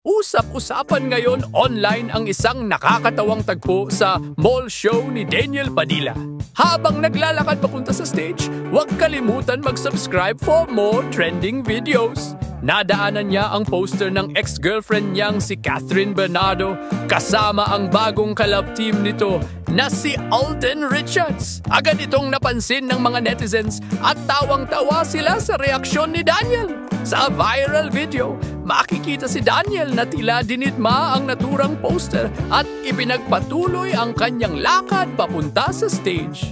Usap-usapan ngayon online ang isang nakakatawang tagpo sa mall show ni Daniel Padilla. Habang naglalakad papunta sa stage, huwag kalimutan mag-subscribe for more trending videos. Nadaanan niya ang poster ng ex-girlfriend niyang si Catherine Bernardo kasama ang bagong kalab team nito na si Alden Richards. Agad itong napansin ng mga netizens at tawang-tawa sila sa reaksyon ni Daniel. Sa viral video, makikita si Daniel na tila dinidma ang naturang poster at ipinagpatuloy ang kanyang lakad papunta sa stage.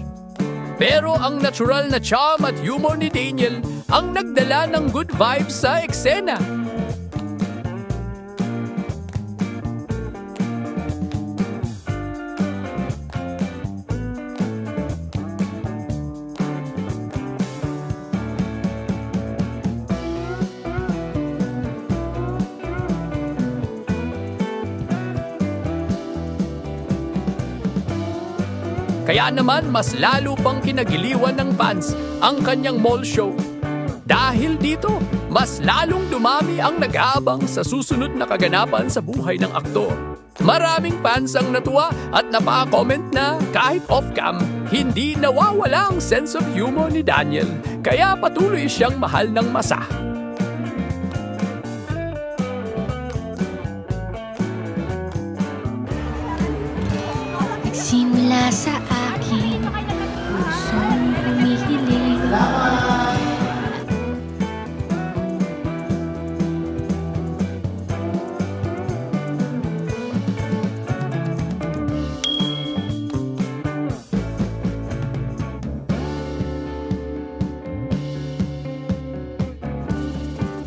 Pero ang natural na charm at humor ni Daniel ang nagdala ng good vibes sa eksena. Kaya naman mas lalo pang kinagiliwan ng fans ang kanyang mall show. Dahil dito, mas lalong dumami ang nag-aabang sa susunod na kaganapan sa buhay ng aktor. Maraming fans ang natuwa at napaka-comment na kahit off-cam, hindi nawawala ang sense of humor ni Daniel. Kaya patuloy siyang mahal ng masa. Nagsimula sa